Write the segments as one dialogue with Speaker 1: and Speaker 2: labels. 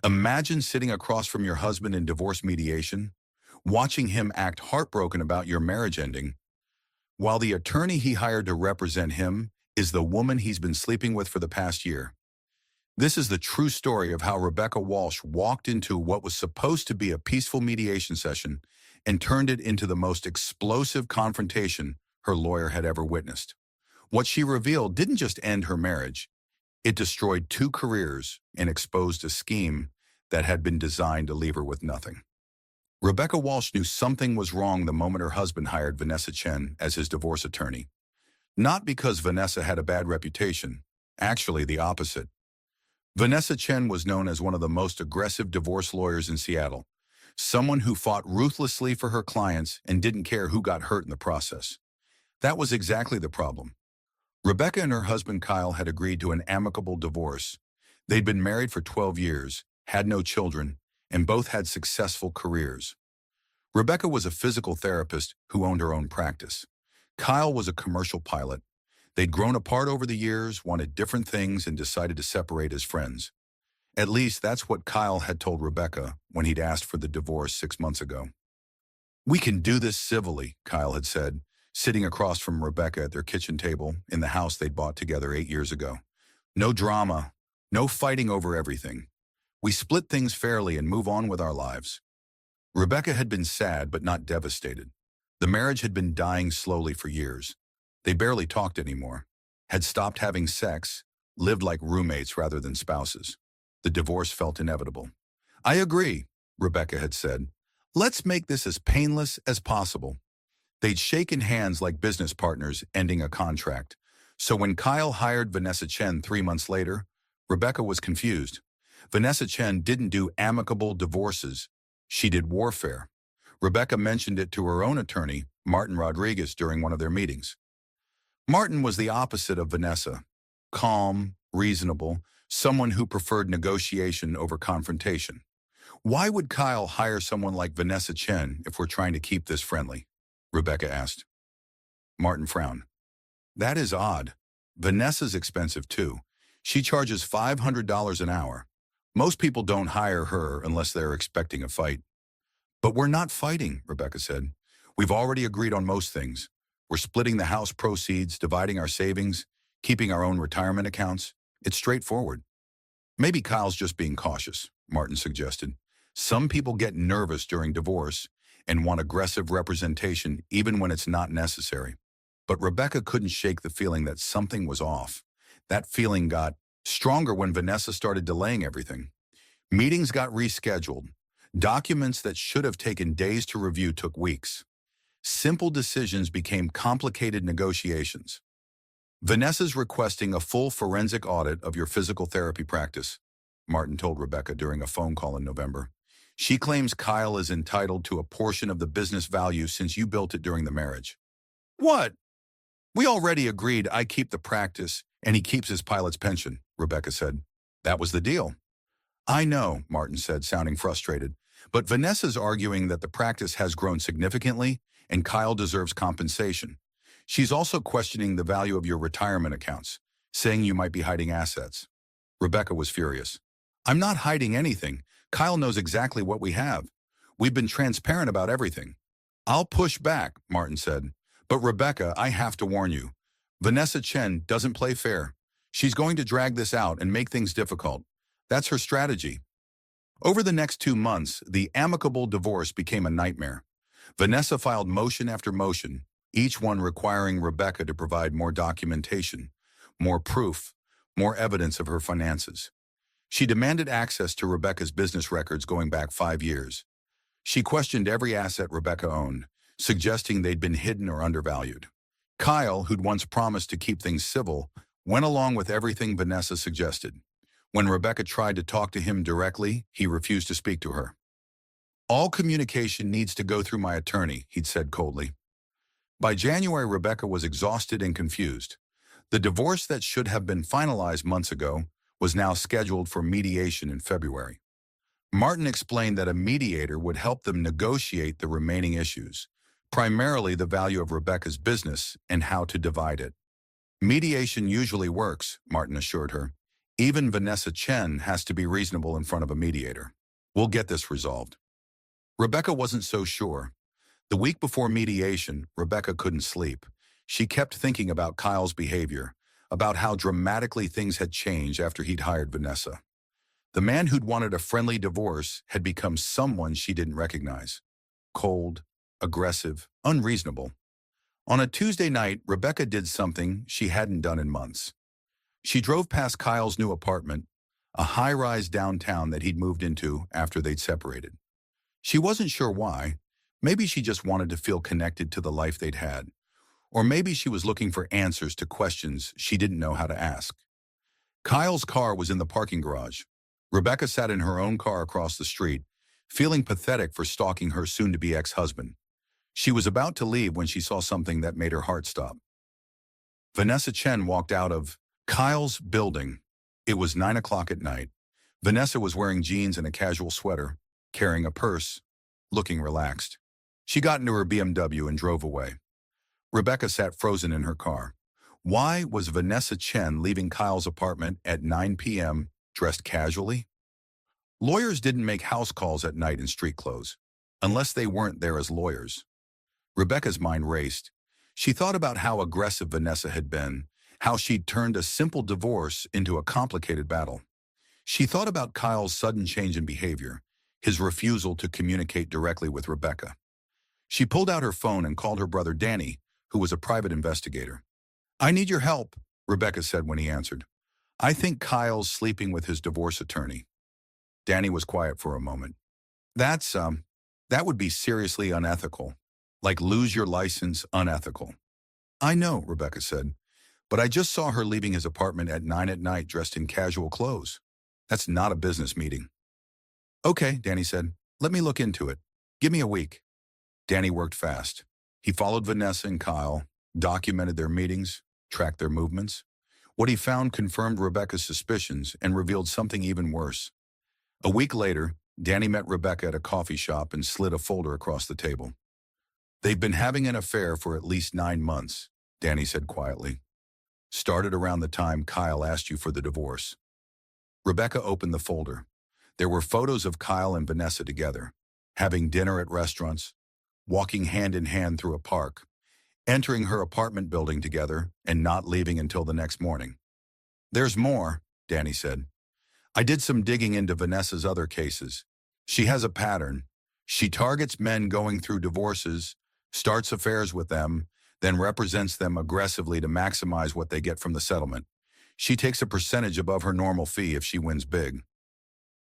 Speaker 1: Imagine sitting across from your husband in divorce mediation, watching him act heartbroken about your marriage ending, while the attorney he hired to represent him is the woman he's been sleeping with for the past year. This is the true story of how Rebecca Walsh walked into what was supposed to be a peaceful mediation session and turned it into the most explosive confrontation her lawyer had ever witnessed. What she revealed didn't just end her marriage, it destroyed 2 careers and exposed a scheme that had been designed to leave her with nothing. Rebecca Walsh knew something was wrong the moment her husband hired Vanessa Chen as his divorce attorney. Not because Vanessa had a bad reputation, actually the opposite. Vanessa Chen was known as one of the most aggressive divorce lawyers in Seattle, someone who fought ruthlessly for her clients and didn't care who got hurt in the process. That was exactly the problem. Rebecca and her husband Kyle had agreed to an amicable divorce. They'd been married for 12 years, had no children, and both had successful careers. Rebecca was a physical therapist who owned her own practice. Kyle was a commercial pilot. They'd grown apart over the years, wanted different things, and decided to separate as friends. At least that's what Kyle had told Rebecca when he'd asked for the divorce 6 months ago. "We can do this civilly," Kyle had said, sitting across from Rebecca at their kitchen table in the house they'd bought together 8 years ago. "No drama, no fighting over everything. We split things fairly and move on with our lives." Rebecca had been sad but not devastated. The marriage had been dying slowly for years. They barely talked anymore, had stopped having sex, lived like roommates rather than spouses. The divorce felt inevitable. "I agree," Rebecca had said. "Let's make this as painless as possible." They'd shaken hands like business partners ending a contract. So when Kyle hired Vanessa Chen 3 months later, Rebecca was confused. Vanessa Chen didn't do amicable divorces. She did warfare. Rebecca mentioned it to her own attorney, Martin Rodriguez, during one of their meetings. Martin was the opposite of Vanessa. Calm, reasonable, someone who preferred negotiation over confrontation. "Why would Kyle hire someone like Vanessa Chen if we're trying to keep this friendly?" Rebecca asked. Martin frowned. "That is odd. Vanessa's expensive too. She charges $500 an hour. Most people don't hire her unless they're expecting a fight." "But we're not fighting," Rebecca said. "We've already agreed on most things. We're splitting the house proceeds, dividing our savings, keeping our own retirement accounts. It's straightforward." "Maybe Kyle's just being cautious," Martin suggested. "Some people get nervous during divorce and want aggressive representation even when it's not necessary." But Rebecca couldn't shake the feeling that something was off. That feeling got stronger when Vanessa started delaying everything. Meetings got rescheduled. Documents that should have taken days to review took weeks. Simple decisions became complicated negotiations. "Vanessa's requesting a full forensic audit of your physical therapy practice," Martin told Rebecca during a phone call in November. "She claims Kyle is entitled to a portion of the business value since you built it during the marriage." "What? We already agreed I keep the practice and he keeps his pilot's pension," Rebecca said. "That was the deal." "I know," Martin said, sounding frustrated, "but Vanessa's arguing that the practice has grown significantly and Kyle deserves compensation. She's also questioning the value of your retirement accounts, saying you might be hiding assets." Rebecca was furious. "I'm not hiding anything. Kyle knows exactly what we have. We've been transparent about everything." "I'll push back," Martin said. "But Rebecca, I have to warn you. Vanessa Chen doesn't play fair. She's going to drag this out and make things difficult. That's her strategy." Over the next 2 months, the amicable divorce became a nightmare. Vanessa filed motion after motion, each one requiring Rebecca to provide more documentation, more proof, more evidence of her finances. She demanded access to Rebecca's business records going back 5 years. She questioned every asset Rebecca owned, suggesting they'd been hidden or undervalued. Kyle, who'd once promised to keep things civil, went along with everything Vanessa suggested. When Rebecca tried to talk to him directly, he refused to speak to her. "All communication needs to go through my attorney," he'd said coldly. By January, Rebecca was exhausted and confused. The divorce that should have been finalized months ago was now scheduled for mediation in February. Martin explained that a mediator would help them negotiate the remaining issues, primarily the value of Rebecca's business and how to divide it. "Mediation usually works," Martin assured her. Even Vanessa Chen has to be reasonable in front of a mediator. We'll get this resolved. Rebecca wasn't so sure. The week before mediation, Rebecca couldn't sleep. She kept thinking about Kyle's behavior, about how dramatically things had changed after he'd hired Vanessa. The man who'd wanted a friendly divorce had become someone she didn't recognize. Cold, aggressive, unreasonable. On a Tuesday night, Rebecca did something she hadn't done in months. She drove past Kyle's new apartment, a high-rise downtown that he'd moved into after they'd separated. She wasn't sure why. Maybe she just wanted to feel connected to the life they'd had. Or maybe she was looking for answers to questions she didn't know how to ask. Kyle's car was in the parking garage. Rebecca sat in her own car across the street, feeling pathetic for stalking her soon-to-be ex-husband. She was about to leave when she saw something that made her heart stop. Vanessa Chen walked out of Kyle's building. It was 9 o'clock at night. Vanessa was wearing jeans and a casual sweater, carrying a purse, looking relaxed. She got into her BMW and drove away. Rebecca sat frozen in her car. Why was Vanessa Chen leaving Kyle's apartment at 9 p.m. dressed casually? Lawyers didn't make house calls at night in street clothes, unless they weren't there as lawyers. Rebecca's mind raced. She thought about how aggressive Vanessa had been, how she'd turned a simple divorce into a complicated battle. She thought about Kyle's sudden change in behavior, his refusal to communicate directly with Rebecca. She pulled out her phone and called her brother Danny, who was a private investigator. "I need your help," Rebecca said when he answered. "I think Kyle's sleeping with his divorce attorney." Danny was quiet for a moment. That would be seriously unethical. Like lose your license unethical. "I know," Rebecca said, "but I just saw her leaving his apartment at 9 at night dressed in casual clothes. That's not a business meeting." "Okay," Danny said. "Let me look into it. Give me a week." Danny worked fast. He followed Vanessa and Kyle, documented their meetings, tracked their movements. What he found confirmed Rebecca's suspicions and revealed something even worse. A week later, Danny met Rebecca at a coffee shop and slid a folder across the table. "They've been having an affair for at least 9 months, Danny said quietly. "Started around the time Kyle asked you for the divorce." Rebecca opened the folder. There were photos of Kyle and Vanessa together, having dinner at restaurants, walking hand in hand through a park, entering her apartment building together, and not leaving until the next morning. "There's more," Danny said. "I did some digging into Vanessa's other cases. She has a pattern. She targets men going through divorces, starts affairs with them, then represents them aggressively to maximize what they get from the settlement. She takes a percentage above her normal fee if she wins big."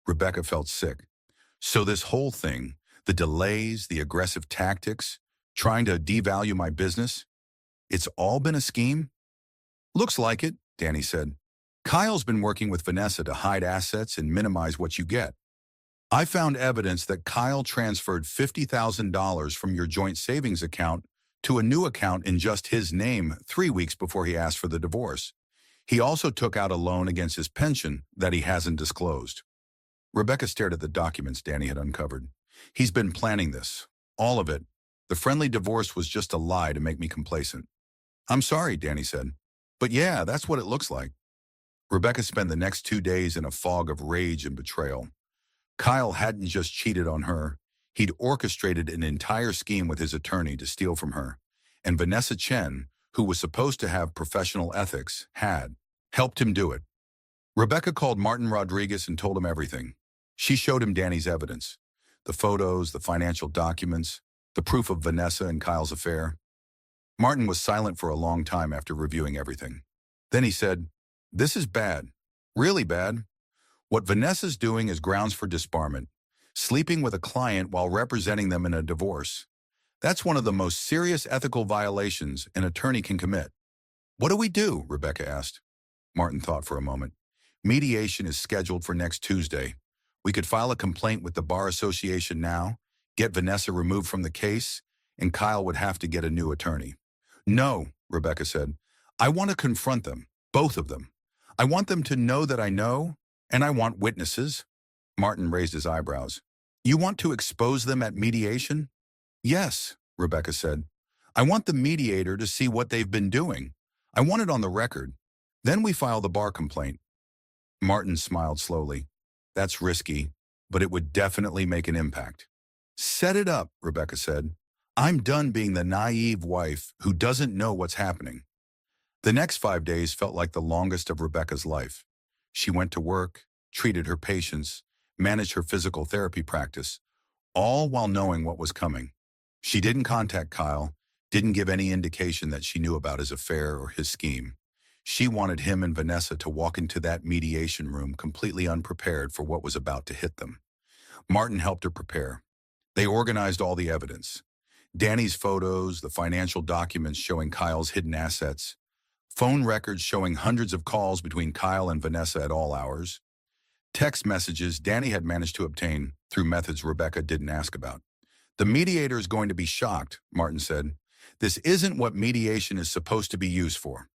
Speaker 1: Rebecca felt sick. So this whole thing, the delays, the aggressive tactics, trying to devalue my business, it's all been a scheme? "Looks like it," Danny said. "Kyle's been working with Vanessa to hide assets and minimize what you get. I found evidence that Kyle transferred $50,000 from your joint savings account to a new account in just his name 3 weeks before he asked for the divorce. He also took out a loan against his pension that he hasn't disclosed." Rebecca stared at the documents Danny had uncovered. "He's been planning this. All of it. The friendly divorce was just a lie to make me complacent." "I'm sorry," Danny said. "But yeah, that's what it looks like." Rebecca spent the next 2 days in a fog of rage and betrayal. Kyle hadn't just cheated on her. He'd orchestrated an entire scheme with his attorney to steal from her. And Vanessa Chen, who was supposed to have professional ethics, had helped him do it. Rebecca called Martin Rodriguez and told him everything. She showed him Danny's evidence. The photos, the financial documents, the proof of Vanessa and Kyle's affair. Martin was silent for a long time after reviewing everything. Then he said, "This is bad. Really bad. What Vanessa's doing is grounds for disbarment. Sleeping with a client while representing them in a divorce. That's one of the most serious ethical violations an attorney can commit." "What do we do?" Rebecca asked. Martin thought for a moment. "Mediation is scheduled for next Tuesday. We could file a complaint with the Bar Association now, get Vanessa removed from the case, and Kyle would have to get a new attorney." "No," Rebecca said. "I want to confront them, both of them. I want them to know that I know, and I want witnesses." Martin raised his eyebrows. "You want to expose them at mediation?" "Yes," Rebecca said. "I want the mediator to see what they've been doing. I want it on the record. Then we file the bar complaint." Martin smiled slowly. That's risky, but it would definitely make an impact. Set it up, Rebecca said. I'm done being the naive wife who doesn't know what's happening. The next 5 days felt like the longest of Rebecca's life. She went to work, treated her patients, managed her physical therapy practice, all while knowing what was coming. She didn't contact Kyle, didn't give any indication that she knew about his affair or his scheme. She wanted him and Vanessa to walk into that mediation room completely unprepared for what was about to hit them. Martin helped her prepare. They organized all the evidence. Danny's photos, the financial documents showing Kyle's hidden assets, phone records showing hundreds of calls between Kyle and Vanessa at all hours, text messages Danny had managed to obtain through methods Rebecca didn't ask about. The mediator is going to be shocked, Martin said. This isn't what mediation is supposed to be used for.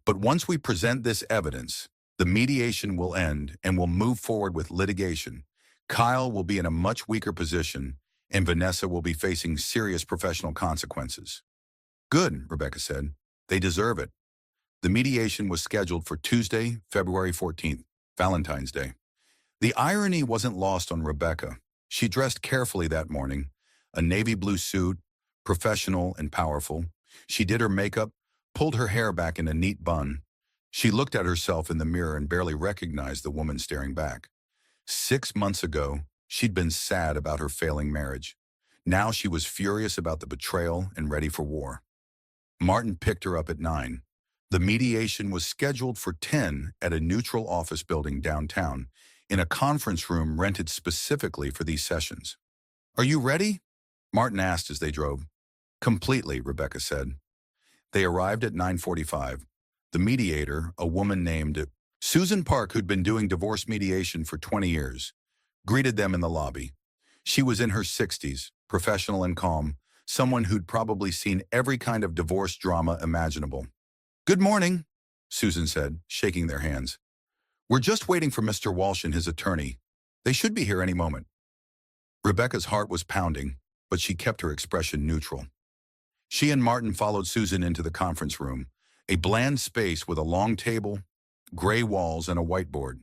Speaker 1: But once we present this evidence, the mediation will end and we'll move forward with litigation. Kyle will be in a much weaker position and Vanessa will be facing serious professional consequences. Good, Rebecca said. They deserve it. The mediation was scheduled for Tuesday, February 14th, Valentine's Day. The irony wasn't lost on Rebecca. She dressed carefully that morning, a navy blue suit, professional and powerful. She did her makeup, pulled her hair back in a neat bun. She looked at herself in the mirror and barely recognized the woman staring back. 6 months ago, she'd been sad about her failing marriage. Now she was furious about the betrayal and ready for war. Martin picked her up at 9. The mediation was scheduled for 10 at a neutral office building downtown, in a conference room rented specifically for these sessions. Are you ready? Martin asked as they drove. Completely, Rebecca said. They arrived at 9:45. The mediator, a woman named Susan Park, who'd been doing divorce mediation for 20 years, greeted them in the lobby. She was in her 60s, professional and calm, someone who'd probably seen every kind of divorce drama imaginable. Good morning, Susan said, shaking their hands. We're just waiting for Mr. Walsh and his attorney. They should be here any moment. Rebecca's heart was pounding, but she kept her expression neutral. She and Martin followed Susan into the conference room, a bland space with a long table, gray walls, and a whiteboard.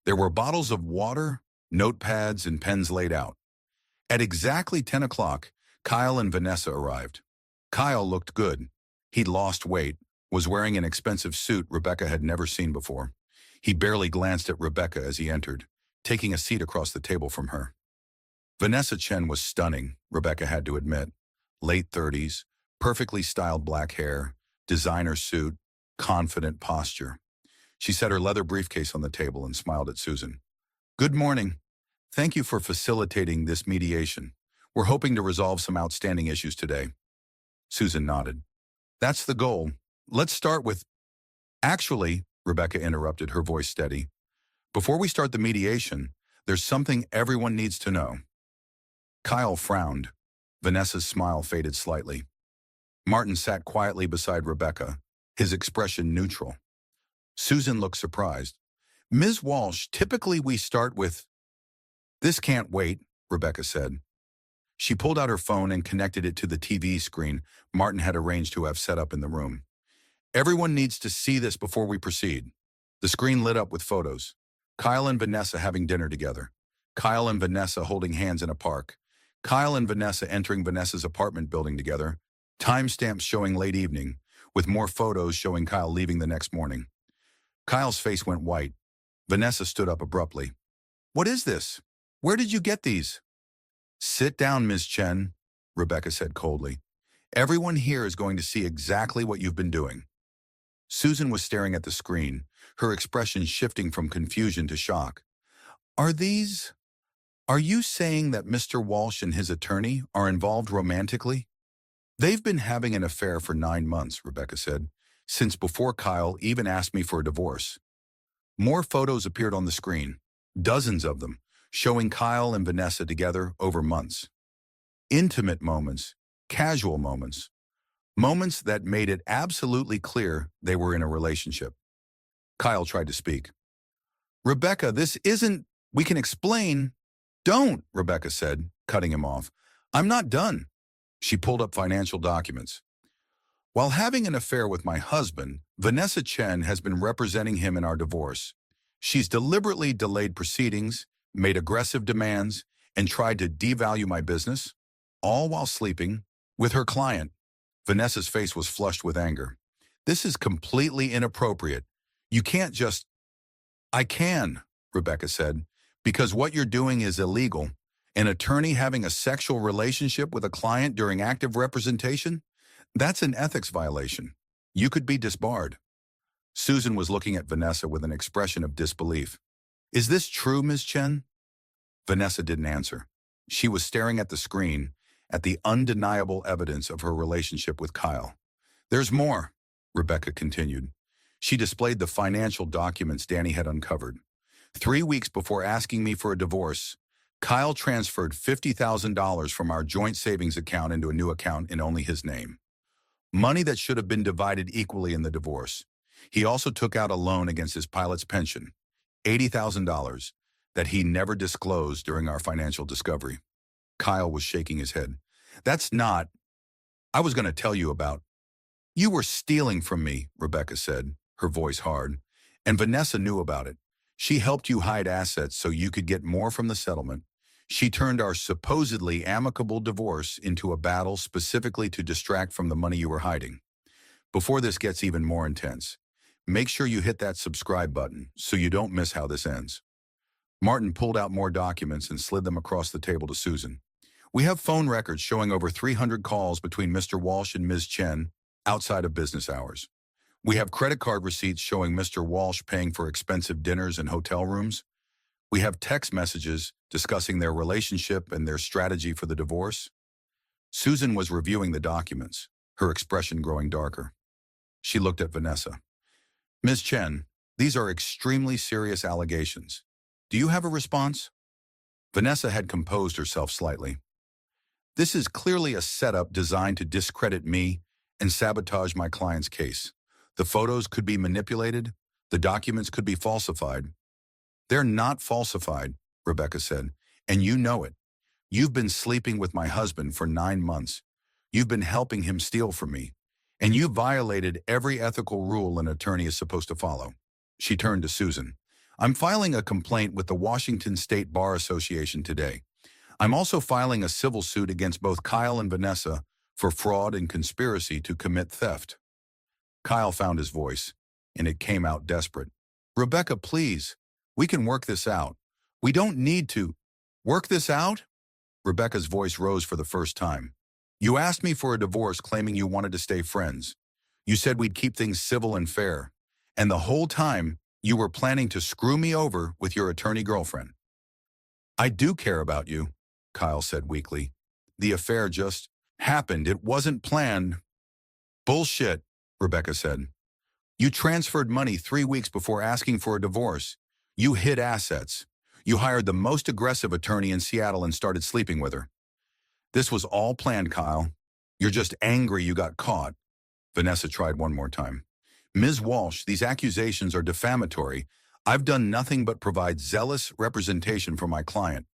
Speaker 1: There were bottles of water, notepads, and pens laid out. At exactly 10 o'clock, Kyle and Vanessa arrived. Kyle looked good. He'd lost weight, was wearing an expensive suit Rebecca had never seen before. He barely glanced at Rebecca as he entered, taking a seat across the table from her. Vanessa Chen was stunning, Rebecca had to admit. Late 30s, perfectly styled black hair, designer suit, confident posture. She set her leather briefcase on the table and smiled at Susan. Good morning. Thank you for facilitating this mediation. We're hoping to resolve some outstanding issues today. Susan nodded. That's the goal. Let's start with... Actually, Rebecca interrupted, her voice steady. Before we start the mediation, there's something everyone needs to know. Kyle frowned. Vanessa's smile faded slightly. Martin sat quietly beside Rebecca, his expression neutral. Susan looked surprised. Ms. Walsh, typically we start with... This can't wait, Rebecca said. She pulled out her phone and connected it to the TV screen Martin had arranged to have set up in the room. Everyone needs to see this before we proceed. The screen lit up with photos. Kyle and Vanessa having dinner together. Kyle and Vanessa holding hands in a park. Kyle and Vanessa entering Vanessa's apartment building together. Timestamps showing late evening, with more photos showing Kyle leaving the next morning. Kyle's face went white. Vanessa stood up abruptly. What is this? Where did you get these? Sit down, Ms. Chen, Rebecca said coldly. Everyone here is going to see exactly what you've been doing. Susan was staring at the screen, her expression shifting from confusion to shock. Are you saying that Mr. Walsh and his attorney are involved romantically? They've been having an affair for 9 months, Rebecca said, since before Kyle even asked me for a divorce. More photos appeared on the screen, dozens of them, showing Kyle and Vanessa together over months. Intimate moments, casual moments, moments that made it absolutely clear they were in a relationship. Kyle tried to speak. Rebecca, this isn't... We can explain... Don't, Rebecca said, cutting him off. I'm not done. She pulled up financial documents. While having an affair with my husband, Vanessa Chen has been representing him in our divorce. She's deliberately delayed proceedings, made aggressive demands, and tried to devalue my business, all while sleeping with her client. Vanessa's face was flushed with anger. This is completely inappropriate. You can't just... I can, Rebecca said, because what you're doing is illegal. An attorney having a sexual relationship with a client during active representation? That's an ethics violation. You could be disbarred. Susan was looking at Vanessa with an expression of disbelief. Is this true, Ms. Chen? Vanessa didn't answer. She was staring at the screen, at the undeniable evidence of her relationship with Kyle. There's more, Rebecca continued. She displayed the financial documents Danny had uncovered. 3 weeks before asking me for a divorce, Kyle transferred $50,000 from our joint savings account into a new account in only his name. Money that should have been divided equally in the divorce. He also took out a loan against his pilot's pension, $80,000, that he never disclosed during our financial discovery. Kyle was shaking his head. That's not... I was going to tell you about... You were stealing from me, Rebecca said, her voice hard. And Vanessa knew about it. She helped you hide assets so you could get more from the settlement. She turned our supposedly amicable divorce into a battle specifically to distract from the money you were hiding. Before this gets even more intense, make sure you hit that subscribe button so you don't miss how this ends. Martin pulled out more documents and slid them across the table to Susan. We have phone records showing over 300 calls between Mr. Walsh and Ms. Chen outside of business hours. We have credit card receipts showing Mr. Walsh paying for expensive dinners and hotel rooms. We have text messages discussing their relationship and their strategy for the divorce. Susan was reviewing the documents, her expression growing darker. She looked at Vanessa. Ms. Chen, these are extremely serious allegations. Do you have a response? Vanessa had composed herself slightly. This is clearly a setup designed to discredit me and sabotage my client's case. The photos could be manipulated. The documents could be falsified. They're not falsified, Rebecca said, and you know it. You've been sleeping with my husband for 9 months. You've been helping him steal from me, and you violated every ethical rule an attorney is supposed to follow. She turned to Susan. I'm filing a complaint with the Washington State Bar Association today. I'm also filing a civil suit against both Kyle and Vanessa for fraud and conspiracy to commit theft. Kyle found his voice, and it came out desperate. Rebecca, please. We can work this out. We don't need to. Work this out? Rebecca's voice rose for the first time. You asked me for a divorce claiming you wanted to stay friends. You said we'd keep things civil and fair. And the whole time, you were planning to screw me over with your attorney girlfriend. I do care about you, Kyle said weakly. The affair just happened. It wasn't planned. Bullshit, Rebecca said. You transferred money 3 weeks before asking for a divorce. You hid assets. You hired the most aggressive attorney in Seattle and started sleeping with her. This was all planned, Kyle. You're just angry you got caught. Vanessa tried one more time. Ms. Walsh, these accusations are defamatory. I've done nothing but provide zealous representation for my client.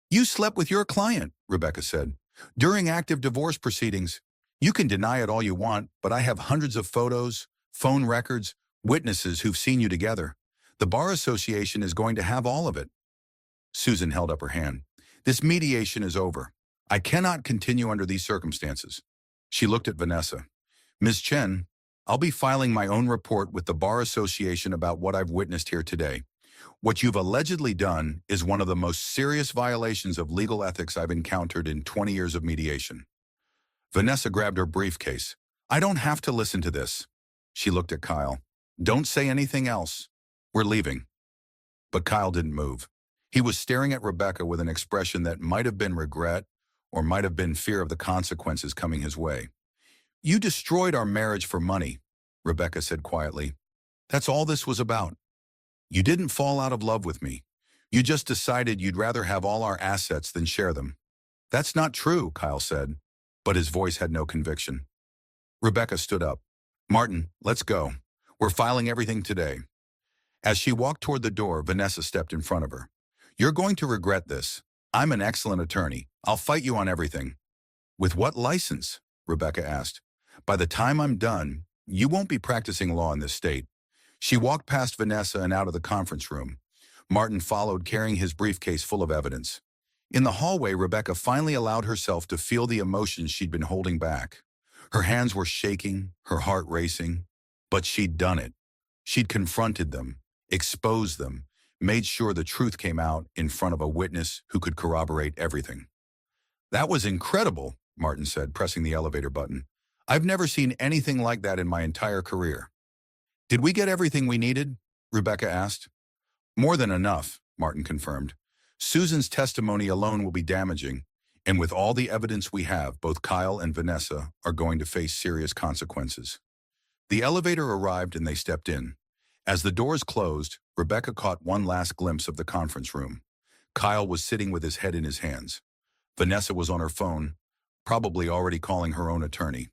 Speaker 1: You slept with your client, Rebecca said. During active divorce proceedings, you can deny it all you want, but I have hundreds of photos, phone records, witnesses who've seen you together. The Bar Association is going to have all of it. Susan held up her hand. This mediation is over. I cannot continue under these circumstances. She looked at Vanessa. Ms. Chen, I'll be filing my own report with the Bar Association about what I've witnessed here today. What you've allegedly done is one of the most serious violations of legal ethics I've encountered in 20 years of mediation. Vanessa grabbed her briefcase. I don't have to listen to this. She looked at Kyle. Don't say anything else. We're leaving. But Kyle didn't move. He was staring at Rebecca with an expression that might have been regret or might have been fear of the consequences coming his way. You destroyed our marriage for money, Rebecca said quietly. That's all this was about. You didn't fall out of love with me. You just decided you'd rather have all our assets than share them. That's not true, Kyle said, but his voice had no conviction. Rebecca stood up. Martin, let's go. We're filing everything today. As she walked toward the door, Vanessa stepped in front of her. You're going to regret this. I'm an excellent attorney. I'll fight you on everything. With what license? Rebecca asked. By the time I'm done, you won't be practicing law in this state. She walked past Vanessa and out of the conference room. Martin followed, carrying his briefcase full of evidence. In the hallway, Rebecca finally allowed herself to feel the emotions she'd been holding back. Her hands were shaking, her heart racing, but she'd done it. She'd confronted them, exposed them, made sure the truth came out in front of a witness who could corroborate everything. "That was incredible," Martin said, pressing the elevator button. "I've never seen anything like that in my entire career." "Did we get everything we needed?" Rebecca asked. "More than enough," Martin confirmed. "Susan's testimony alone will be damaging, and with all the evidence we have, both Kyle and Vanessa are going to face serious consequences." The elevator arrived and they stepped in. As the doors closed, Rebecca caught one last glimpse of the conference room. Kyle was sitting with his head in his hands. Vanessa was on her phone, probably already calling her own attorney.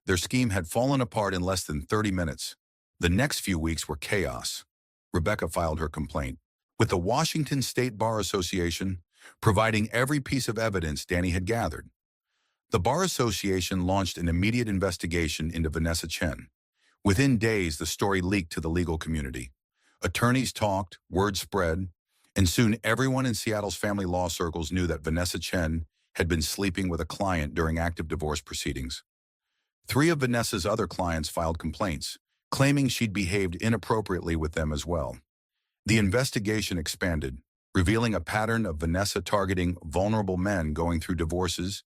Speaker 1: Their scheme had fallen apart in less than 30 minutes. The next few weeks were chaos. Rebecca filed her complaint with the Washington State Bar Association, providing every piece of evidence Danny had gathered. The Bar Association launched an immediate investigation into Vanessa Chen. Within days, the story leaked to the legal community. Attorneys talked, word spread, and soon everyone in Seattle's family law circles knew that Vanessa Chen had been sleeping with a client during active divorce proceedings. 3 of Vanessa's other clients filed complaints, claiming she'd behaved inappropriately with them as well. The investigation expanded, revealing a pattern of Vanessa targeting vulnerable men going through divorces,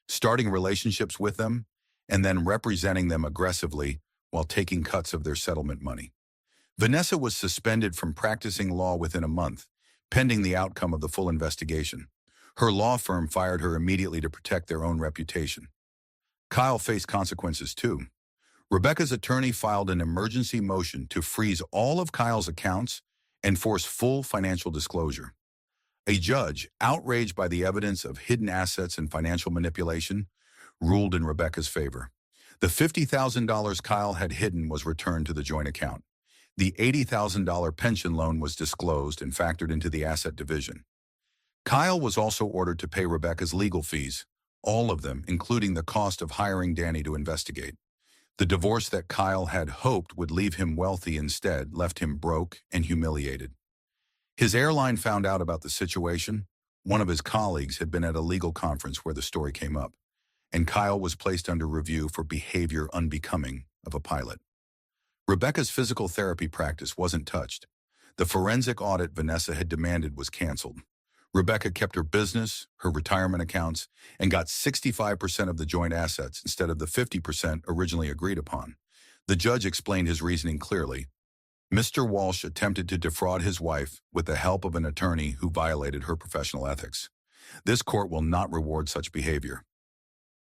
Speaker 1: starting relationships with them, and then representing them aggressively while taking cuts of their settlement money. Vanessa was suspended from practicing law within a month, pending the outcome of the full investigation. Her law firm fired her immediately to protect their own reputation. Kyle faced consequences too. Rebecca's attorney filed an emergency motion to freeze all of Kyle's accounts and force full financial disclosure. A judge, outraged by the evidence of hidden assets and financial manipulation, ruled in Rebecca's favor. The $50,000 Kyle had hidden was returned to the joint account. The $80,000 pension loan was disclosed and factored into the asset division. Kyle was also ordered to pay Rebecca's legal fees, all of them, including the cost of hiring Danny to investigate. The divorce that Kyle had hoped would leave him wealthy instead left him broke and humiliated. His airline found out about the situation. One of his colleagues had been at a legal conference where the story came up, and Kyle was placed under review for behavior unbecoming of a pilot. Rebecca's physical therapy practice wasn't touched. The forensic audit Vanessa had demanded was canceled. Rebecca kept her business, her retirement accounts, and got 65% of the joint assets instead of the 50% originally agreed upon. The judge explained his reasoning clearly. Mr. Walsh attempted to defraud his wife with the help of an attorney who violated her professional ethics. This court will not reward such behavior.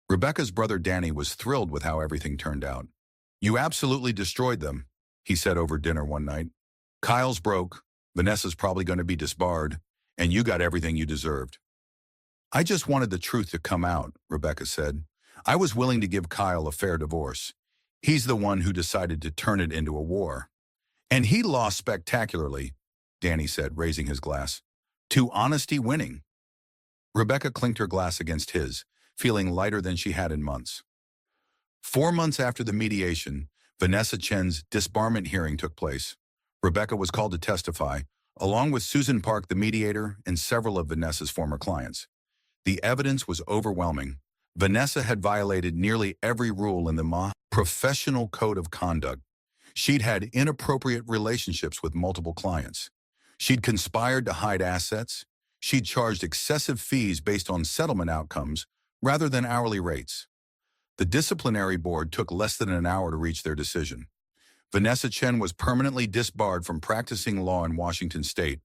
Speaker 1: Rebecca's brother Danny was thrilled with how everything turned out. "You absolutely destroyed them," he said over dinner one night. "Kyle's broke, Vanessa's probably going to be disbarred, and you got everything you deserved." "I just wanted the truth to come out," Rebecca said. "I was willing to give Kyle a fair divorce. He's the one who decided to turn it into a war. And he lost spectacularly," Danny said, raising his glass. "To honesty winning." Rebecca clinked her glass against his, feeling lighter than she had in months. 4 months after the mediation, Vanessa Chen's disbarment hearing took place. Rebecca was called to testify, along with Susan Park, the mediator, and several of Vanessa's former clients. The evidence was overwhelming. Vanessa had violated nearly every rule in the professional code of conduct. She'd had inappropriate relationships with multiple clients. She'd conspired to hide assets. She'd charged excessive fees based on settlement outcomes rather than hourly rates. The disciplinary board took less than an hour to reach their decision. Vanessa Chen was permanently disbarred from practicing law in Washington state.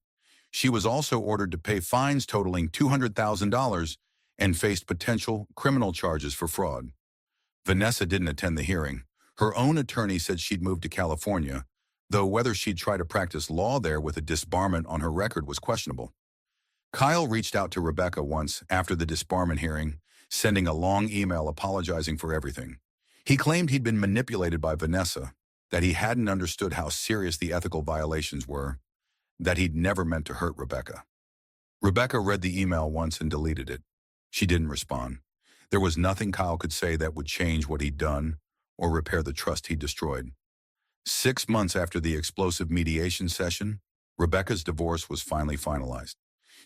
Speaker 1: She was also ordered to pay fines totaling $200,000 and faced potential criminal charges for fraud. Vanessa didn't attend the hearing. Her own attorney said she'd moved to California, though whether she'd try to practice law there with a disbarment on her record was questionable. Kyle reached out to Rebecca once after the disbarment hearing, sending a long email apologizing for everything. He claimed he'd been manipulated by Vanessa, that he hadn't understood how serious the ethical violations were, that he'd never meant to hurt Rebecca. Rebecca read the email once and deleted it. She didn't respond. There was nothing Kyle could say that would change what he'd done or repair the trust he'd destroyed. 6 months after the explosive mediation session, Rebecca's divorce was finally finalized.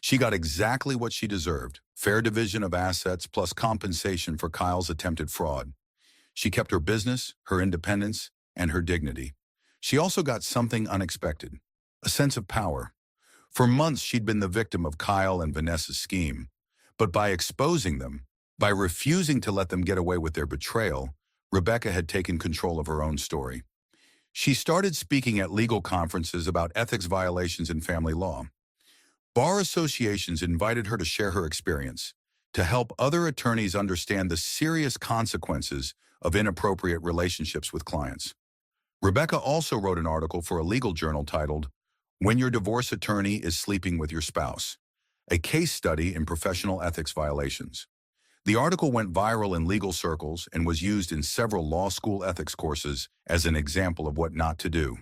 Speaker 1: She got exactly what she deserved, fair division of assets plus compensation for Kyle's attempted fraud. She kept her business, her independence, and her dignity. She also got something unexpected, a sense of power. For months, she'd been the victim of Kyle and Vanessa's scheme. But by exposing them, by refusing to let them get away with their betrayal, Rebecca had taken control of her own story. She started speaking at legal conferences about ethics violations in family law. Bar associations invited her to share her experience, to help other attorneys understand the serious consequences of inappropriate relationships with clients. Rebecca also wrote an article for a legal journal titled, "When Your Divorce Attorney is Sleeping with Your Spouse," a case study in professional ethics violations. The article went viral in legal circles and was used in several law school ethics courses as an example of what not to do.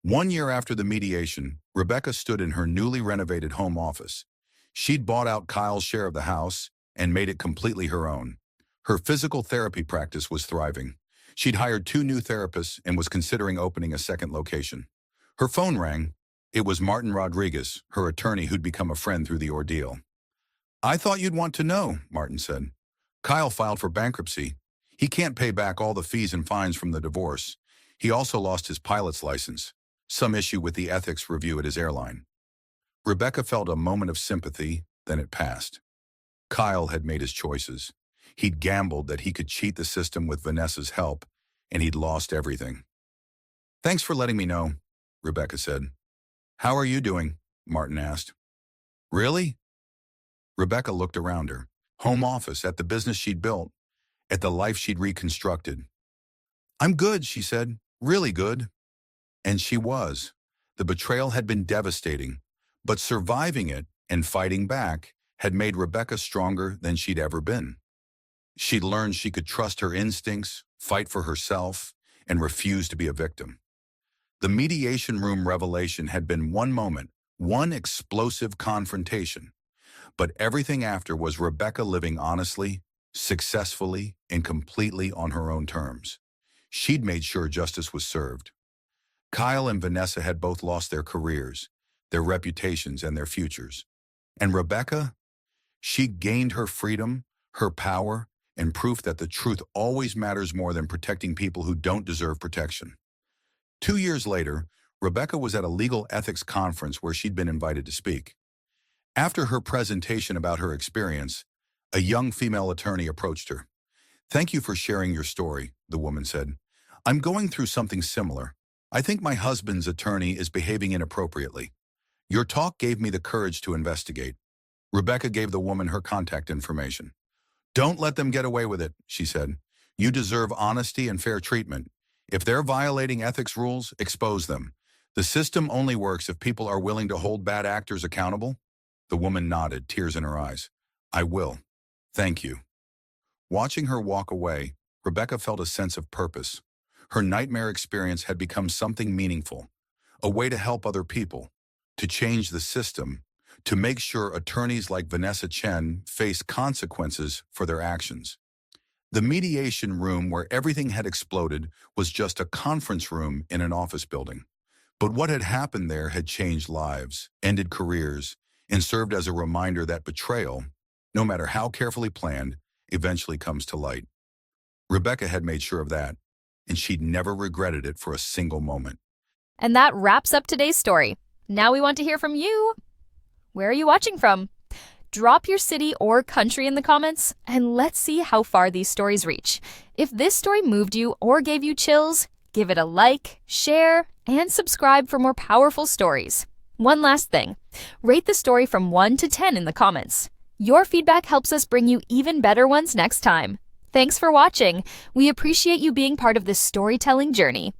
Speaker 1: 1 year after the mediation, Rebecca stood in her newly renovated home office. She'd bought out Kyle's share of the house and made it completely her own. Her physical therapy practice was thriving. She'd hired 2 new therapists and was considering opening a second location. Her phone rang. It was Martin Rodriguez, her attorney who'd become a friend through the ordeal. "I thought you'd want to know," Martin said. "Kyle filed for bankruptcy. He can't pay back all the fees and fines from the divorce. He also lost his pilot's license, some issue with the ethics review at his airline." Rebecca felt a moment of sympathy, then it passed. Kyle had made his choices. He'd gambled that he could cheat the system with Vanessa's help, and he'd lost everything. "Thanks for letting me know," Rebecca said. "How are you doing?" Martin asked. "Really?" Rebecca looked around her. Home office, at the business she'd built, at the life she'd reconstructed. "I'm good," she said. "Really good." And she was. The betrayal had been devastating, but surviving it and fighting back had made Rebecca stronger than she'd ever been. She'd learned she could trust her instincts, fight for herself, and refuse to be a victim. The mediation room revelation had been one moment, one explosive confrontation. But everything after was Rebecca living honestly, successfully, and completely on her own terms. She'd made sure justice was served. Kyle and Vanessa had both lost their careers, their reputations, and their futures. And Rebecca? She gained her freedom, her power, and proof that the truth always matters more than protecting people who don't deserve protection. 2 years later, Rebecca was at a legal ethics conference where she'd been invited to speak. After her presentation about her experience, a young female attorney approached her. "Thank you for sharing your story," the woman said. "I'm going through something similar. I think my husband's attorney is behaving inappropriately. Your talk gave me the courage to investigate." Rebecca gave the woman her contact information. "Don't let them get away with it," she said. "You deserve honesty and fair treatment. If they're violating ethics rules, expose them. The system only works if people are willing to hold bad actors accountable." The woman nodded, tears in her eyes. "I will. Thank you." Watching her walk away, Rebecca felt a sense of purpose. Her nightmare experience had become something meaningful, a way to help other people, to change the system, to make sure attorneys like Vanessa Chen face consequences for their actions. The mediation room where everything had exploded was just a conference room in an office building. But what had happened there had changed lives, ended careers, and served as a reminder that betrayal, no matter how carefully planned, eventually comes to light. Rebecca had made sure of that, and she'd never regretted it for a single moment.
Speaker 2: And that wraps up today's story. Now we want to hear from you. Where are you watching from? Drop your city or country in the comments, and let's see how far these stories reach. If this story moved you or gave you chills, give it a like, share, and subscribe for more powerful stories. One last thing, rate the story from 1 to 10 in the comments. Your feedback helps us bring you even better ones next time. Thanks for watching. We appreciate you being part of this storytelling journey.